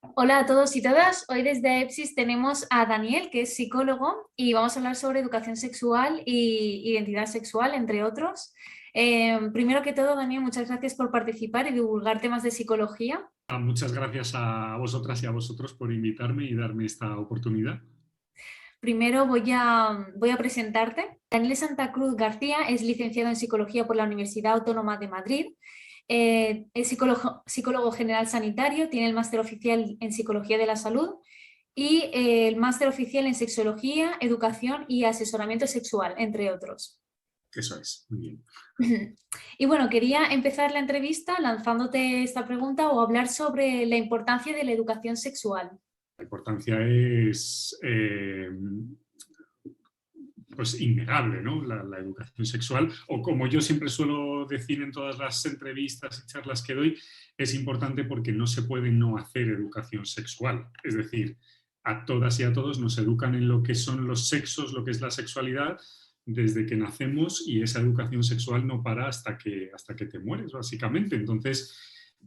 Hola a todos y todas. Hoy desde EPSIS tenemos a Daniel, que es psicólogo, y vamos a hablar sobre educación sexual y identidad sexual, entre otros. Primero que todo, Daniel, muchas gracias por participar y divulgar temas de psicología. Muchas gracias a vosotras y a vosotros por invitarme y darme esta oportunidad. Primero voy a presentarte. Daniel Santa Cruz García es licenciado en Psicología por la Universidad Autónoma de Madrid. Es psicólogo general sanitario, tiene el máster oficial en Psicología de la Salud y el máster oficial en Sexología, Educación y Asesoramiento Sexual, entre otros. Eso es, muy bien. Y bueno, quería empezar la entrevista lanzándote esta pregunta o hablar sobre la importancia de la educación sexual. La importancia es pues innegable, ¿no? La educación sexual, o como yo siempre suelo decir en todas las entrevistas y charlas que doy, es importante porque no se puede no hacer educación sexual. Es decir, a todas y a todos nos educan en lo que son los sexos, lo que es la sexualidad, desde que nacemos, y esa educación sexual no para hasta que te mueres, básicamente. Entonces,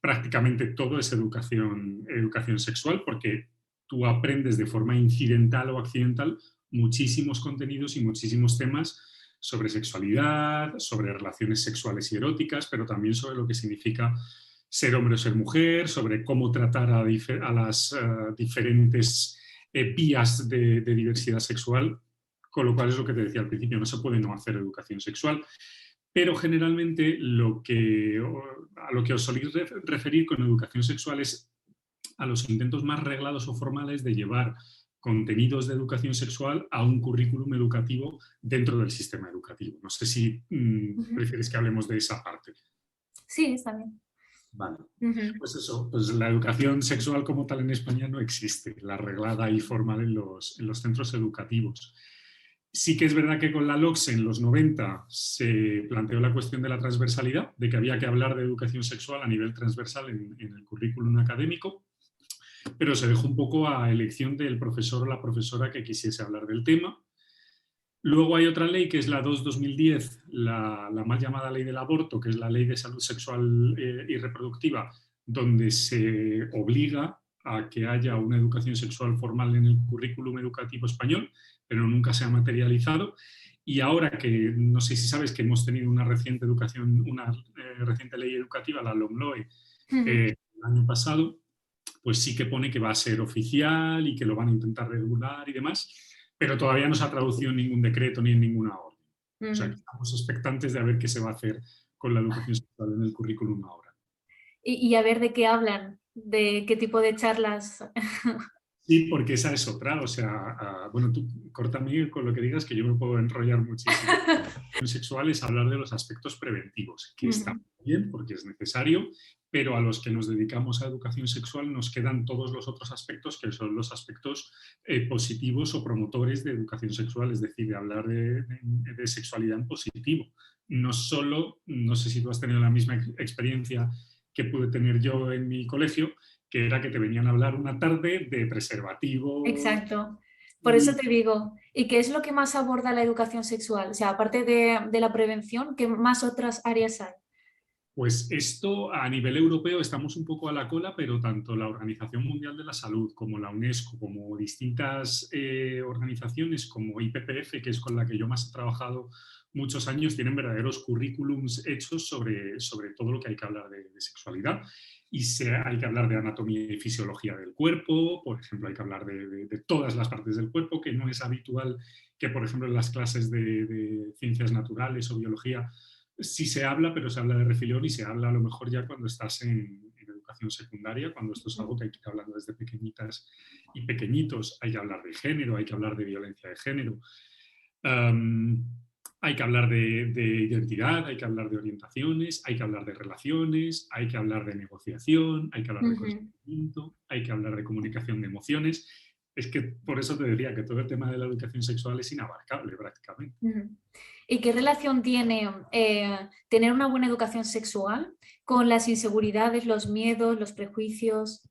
prácticamente todo es educación sexual, porque tú aprendes de forma incidental o accidental muchísimos contenidos y muchísimos temas sobre sexualidad, sobre relaciones sexuales y eróticas, pero también sobre lo que significa ser hombre o ser mujer, sobre cómo tratar a las diferentes vías de diversidad sexual, con lo cual es lo que te decía al principio, no se puede no hacer educación sexual, pero generalmente a lo que os soléis referir con educación sexual es a los intentos más reglados o formales de llevar contenidos de educación sexual a un currículum educativo dentro del sistema educativo. No sé si prefieres que hablemos de esa parte. Sí, está bien. Vale. Pues eso, pues la educación sexual como tal en España no existe, la reglada y formal en los centros educativos. Sí que es verdad que con la LOCSE en los 90 se planteó la cuestión de la transversalidad, de que había que hablar de educación sexual a nivel transversal en el currículum académico, pero se dejó un poco a elección del profesor o la profesora que quisiese hablar del tema. Luego hay otra ley que es la 2-2010, la mal llamada ley del aborto, que es la ley de salud sexual y reproductiva, donde se obliga a que haya una educación sexual formal en el currículum educativo español, pero nunca se ha materializado. Y ahora que no sé si sabes que hemos tenido una reciente reciente ley educativa, la LOMLOE, el año pasado, pues sí que pone que va a ser oficial y que lo van a intentar regular y demás, pero todavía no se ha traducido en ningún decreto ni en ninguna orden. O sea, que estamos expectantes de ver qué se va a hacer con la educación sexual en el currículum ahora. Y a ver de qué hablan, de qué tipo de charlas. Sí, porque esa es otra, o sea, bueno, tú córtame con lo que digas que yo me puedo enrollar muchísimo. Sexual es hablar de los aspectos preventivos, que está bien porque es necesario, pero a los que nos dedicamos a educación sexual nos quedan todos los otros aspectos que son los aspectos positivos o promotores de educación sexual, es decir, de hablar de sexualidad en positivo. No solo, no sé si tú has tenido la misma experiencia que pude tener yo en mi colegio, que era que te venían a hablar una tarde de preservativos. Exacto. Por eso te digo, ¿y qué es lo que más aborda la educación sexual? O sea, aparte de la prevención, ¿qué más otras áreas hay? Pues esto a nivel europeo estamos un poco a la cola, pero tanto la Organización Mundial de la Salud como la UNESCO, como distintas organizaciones como IPPF, que es con la que yo más he trabajado muchos años, tienen verdaderos currículums hechos sobre todo lo que hay que hablar de sexualidad. Y hay que hablar de anatomía y fisiología del cuerpo, por ejemplo, hay que hablar de todas las partes del cuerpo, que no es habitual que, por ejemplo, en las clases de ciencias naturales o biología sí se habla, pero se habla de refilón y se habla a lo mejor ya cuando estás en educación secundaria, cuando esto es algo que hay que ir hablando desde pequeñitas y pequeñitos. Hay que hablar de género, hay que hablar de violencia de género. Um, hay que hablar de identidad, hay que hablar de orientaciones, hay que hablar de relaciones, hay que hablar de negociación, hay que hablar de consentimiento, hay que hablar de comunicación de emociones. Es que por eso te decía que todo el tema de la educación sexual es inabarcable prácticamente. ¿Y qué relación tiene tener una buena educación sexual con las inseguridades, los miedos, los prejuicios?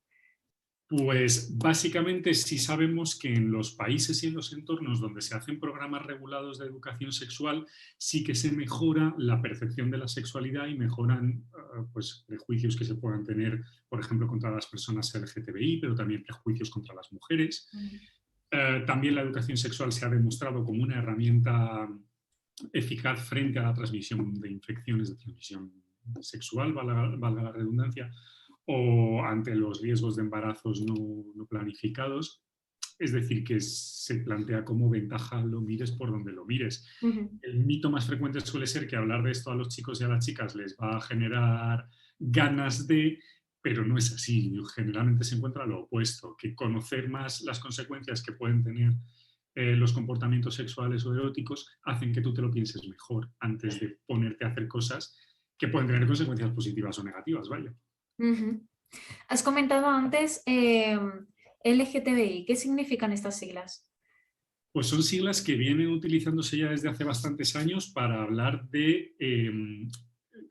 Pues básicamente sí sabemos que en los países y en los entornos donde se hacen programas regulados de educación sexual sí que se mejora la percepción de la sexualidad y mejoran pues, prejuicios que se puedan tener, por ejemplo, contra las personas LGTBI, pero también prejuicios contra las mujeres. También la educación sexual se ha demostrado como una herramienta eficaz frente a la transmisión de infecciones de transmisión sexual, valga la redundancia, o ante los riesgos de embarazos no planificados. Es decir, que se plantea como ventaja lo mires por donde lo mires. El mito más frecuente suele ser que hablar de esto a los chicos y a las chicas les va a generar ganas de, pero no es así. Generalmente se encuentra lo opuesto, que conocer más las consecuencias que pueden tener los comportamientos sexuales o eróticos hacen que tú te lo pienses mejor antes de ponerte a hacer cosas que pueden tener consecuencias positivas o negativas, vaya. Has comentado antes LGTBI. ¿Qué significan estas siglas? Pues son siglas que vienen utilizándose ya desde hace bastantes años para hablar de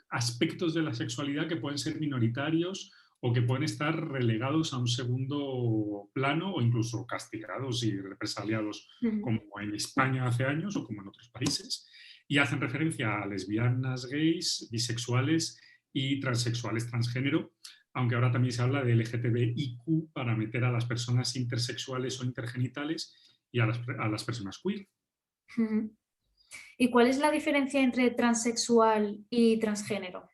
aspectos de la sexualidad que pueden ser minoritarios o que pueden estar relegados a un segundo plano o incluso castigados y represaliados, como en España hace años o como en otros países. Y hacen referencia a lesbianas, gays, bisexuales y transexuales transgénero, aunque ahora también se habla de LGTBIQ para meter a las personas intersexuales o intergenitales y a las personas queer. ¿Y cuál es la diferencia entre transexual y transgénero?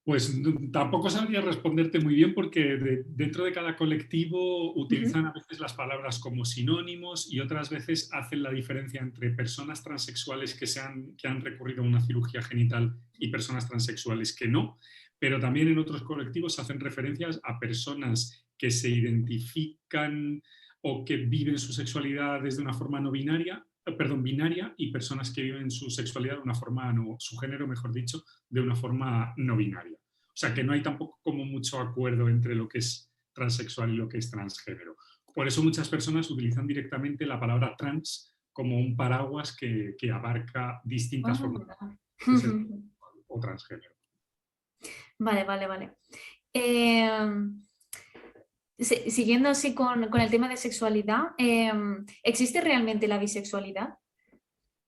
Pues tampoco sabría responderte muy bien porque dentro de cada colectivo utilizan a veces las palabras como sinónimos y otras veces hacen la diferencia entre personas transexuales que han recurrido a una cirugía genital y personas transexuales que no, pero también en otros colectivos hacen referencias a personas que se identifican o que viven su sexualidad desde una forma no binaria, binaria, y personas que viven su sexualidad de una forma, su género, mejor dicho, de una forma no binaria. O sea que no hay tampoco como mucho acuerdo entre lo que es transexual y lo que es transgénero. Por eso muchas personas utilizan directamente la palabra trans como un paraguas que abarca distintas formas de ser o transgénero. Vale. Siguiendo así con el tema de sexualidad, ¿existe realmente la bisexualidad?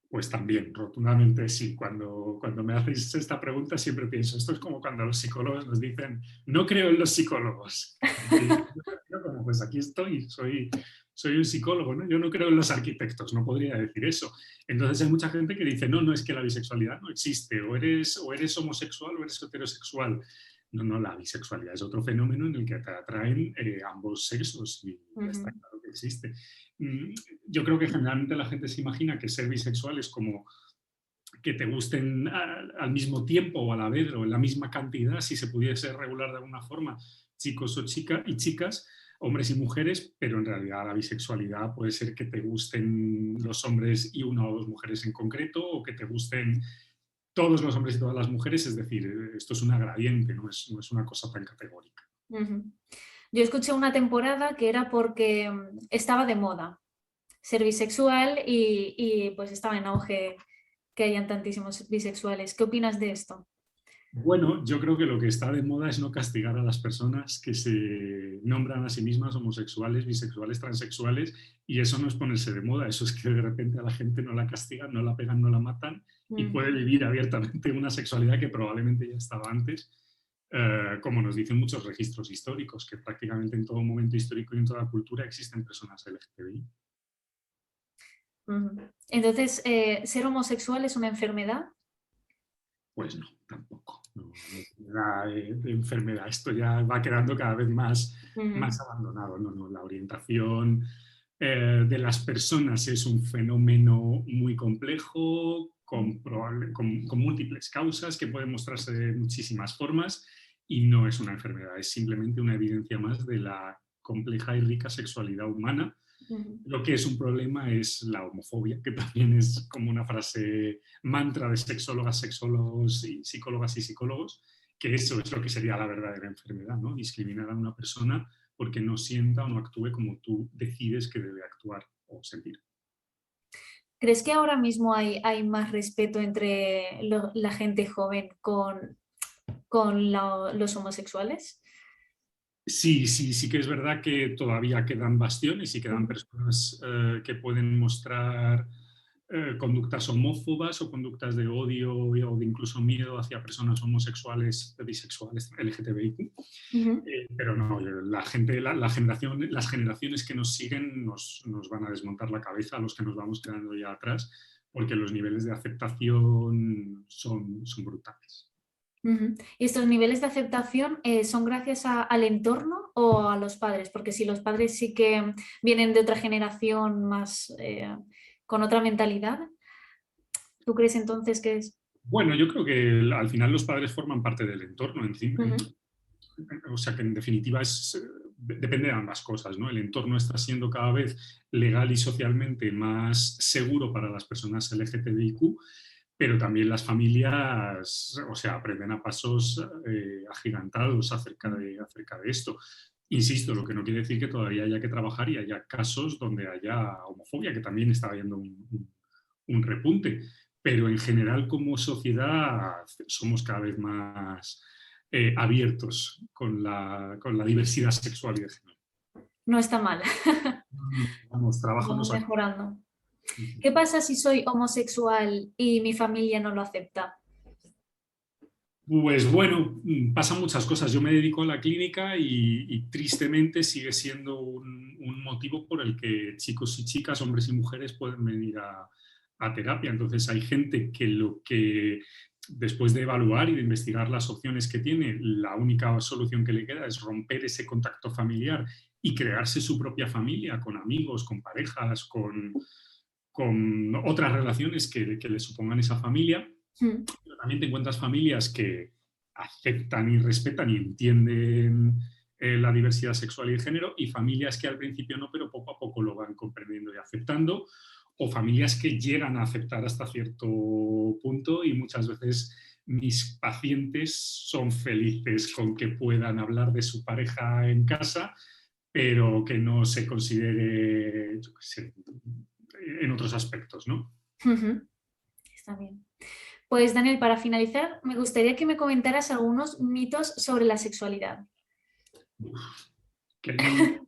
Pues también, rotundamente sí. Cuando me hacéis esta pregunta siempre pienso, esto es como cuando los psicólogos nos dicen, no creo en los psicólogos. Yo, pues aquí estoy, soy un psicólogo, ¿no? Yo no creo en los arquitectos, no podría decir eso. Entonces hay mucha gente que dice, no, es que la bisexualidad no existe, o eres homosexual o eres heterosexual. No, la bisexualidad es otro fenómeno en el que te atraen ambos sexos y está claro que existe. Yo creo que generalmente la gente se imagina que ser bisexual es como que te gusten al mismo tiempo o a la vez o en la misma cantidad, si se pudiese regular de alguna forma, chicos o chicas, hombres y mujeres, pero en realidad la bisexualidad puede ser que te gusten los hombres y una o dos mujeres en concreto, o que te gusten todos los hombres y todas las mujeres, es decir, esto es una gradiente, no es una cosa tan categórica. Yo escuché una temporada que era porque estaba de moda ser bisexual y pues estaba en auge que hayan tantísimos bisexuales. ¿Qué opinas de esto? Bueno, yo creo que lo que está de moda es no castigar a las personas que se nombran a sí mismas homosexuales, bisexuales, transexuales, y eso no es ponerse de moda, eso es que de repente a la gente no la castigan, no la pegan, no la matan y puede vivir abiertamente una sexualidad que probablemente ya estaba antes, como nos dicen muchos registros históricos, que prácticamente en todo momento histórico y en toda cultura existen personas LGTBI. Entonces, ¿ser homosexual es una enfermedad? Pues no, tampoco. No nada de enfermedad. Esto ya va quedando cada vez más abandonado. No, la orientación de las personas es un fenómeno muy complejo, con múltiples causas que pueden mostrarse de muchísimas formas y no es una enfermedad, es simplemente una evidencia más de la compleja y rica sexualidad humana. Lo que es un problema es la homofobia, que también es como una frase mantra de sexólogas, sexólogos y psicólogos, que eso es lo que sería la verdadera enfermedad, ¿no? Discriminar a una persona porque no sienta o no actúe como tú decides que debe actuar o sentir. ¿Crees que ahora mismo hay más respeto entre la gente joven con los homosexuales? Sí que es verdad que todavía quedan bastiones y quedan personas que pueden mostrar conductas homófobas o conductas de odio o de incluso miedo hacia personas homosexuales, bisexuales, LGTBIQ. Ujú. Pero no, la gente, las generaciones que nos siguen nos van a desmontar la cabeza a los que nos vamos quedando ya atrás, porque los niveles de aceptación son brutales. Ujú. ¿Y estos niveles de aceptación son gracias al entorno o a los padres? Porque si los padres sí que vienen de otra generación más con otra mentalidad, ¿tú crees entonces que es? Bueno, yo creo que al final los padres forman parte del entorno encima. Ujú. O sea que en definitiva depende de ambas cosas, ¿no? El entorno está siendo cada vez legal y socialmente más seguro para las personas LGTBIQ, pero también las familias, o sea, aprenden a pasos agigantados acerca de esto. Insisto, lo que no quiere decir que todavía haya que trabajar y haya casos donde haya homofobia, que también está habiendo un repunte, pero en general como sociedad somos cada vez más abiertos con la diversidad sexual y de género. No está mal, Vamos, vamos trabajamos a... mejorando. ¿Qué pasa si soy homosexual y mi familia no lo acepta? Pues bueno, pasan muchas cosas. Yo me dedico a la clínica y tristemente sigue siendo un motivo por el que chicos y chicas, hombres y mujeres pueden venir a terapia. Entonces hay gente que lo que después de evaluar y de investigar las opciones que tiene, la única solución que le queda es romper ese contacto familiar y crearse su propia familia con amigos, con parejas, con otras relaciones que le supongan esa familia. Mm. Pero también te encuentras familias que aceptan y respetan y entienden la diversidad sexual y de género, y familias que al principio no, pero poco a poco lo van comprendiendo y aceptando, o familias que llegan a aceptar hasta cierto punto, y muchas veces mis pacientes son felices con que puedan hablar de su pareja en casa, pero que no se considere, yo qué sé, en otros aspectos, ¿no? Ujú. Está bien. Pues Daniel, para finalizar, me gustaría que me comentaras algunos mitos sobre la sexualidad. Que hay,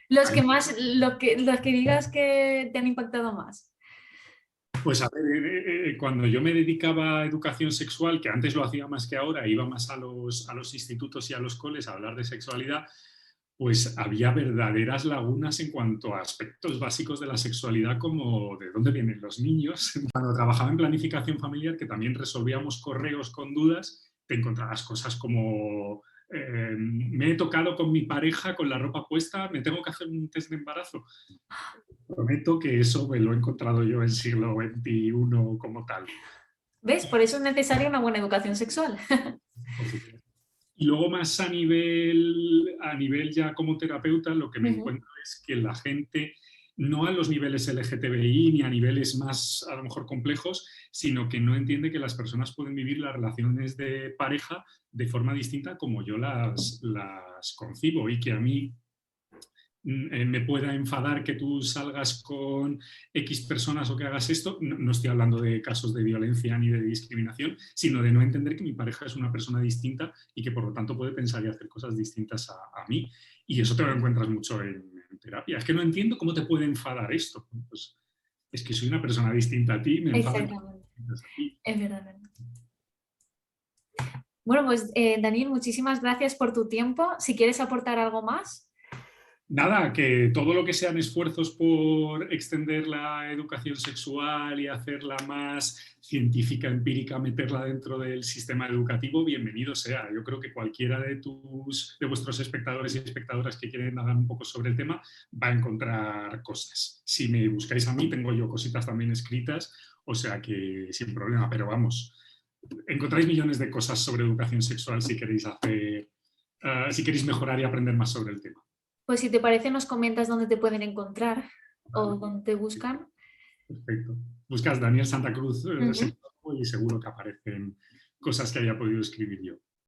Los que hay más, los que digas que te han impactado más. Pues a ver, cuando yo me dedicaba a educación sexual, que antes lo hacía más que ahora, iba más a los institutos y a los coles a hablar de sexualidad, pues había verdaderas lagunas en cuanto a aspectos básicos de la sexualidad, como de dónde vienen los niños. Cuando trabajaba en planificación familiar, que también resolvíamos correos con dudas, te encontrabas cosas como me he tocado con mi pareja con la ropa puesta, me tengo que hacer un test de embarazo. Prometo que eso me lo he encontrado yo en siglo XXI como tal. ¿Ves? Por eso es necesaria una buena educación sexual. Por supuesto. Y luego más a nivel ya como terapeuta, lo que me Ujú. encuentro es que la gente, no a los niveles LGTBI ni a niveles más a lo mejor complejos, sino que no entiende que las personas pueden vivir las relaciones de pareja de forma distinta como yo las concibo, y que a mí me pueda enfadar que tú salgas con X personas o que hagas esto. No, no estoy hablando de casos de violencia ni de discriminación, sino de no entender que mi pareja es una persona distinta y que por lo tanto puede pensar y hacer cosas distintas a mí. Y eso te lo encuentras mucho en terapia. Es que no entiendo cómo te puede enfadar esto. Pues es que soy una persona distinta a ti, me enfado que Exactamente. a ti. Es verdad, verdad. Bueno, pues Daniel, muchísimas gracias por tu tiempo. Si quieres aportar algo más. Nada, que todo lo que sean esfuerzos por extender la educación sexual y hacerla más científica, empírica, meterla dentro del sistema educativo, bienvenido sea. Yo creo que cualquiera de vuestros espectadores y espectadoras que quieren hablar un poco sobre el tema va a encontrar cosas. Si me buscáis a mí, tengo yo cositas también escritas, o sea que sin problema, pero vamos, encontráis millones de cosas sobre educación sexual si queréis si queréis mejorar y aprender más sobre el tema. Pues si te parece, nos comentas dónde te pueden encontrar o Vale, dónde te buscan. perfecto. Buscas Daniel Santa Cruz Ujú. y seguro que aparecen cosas que haya podido escribir yo.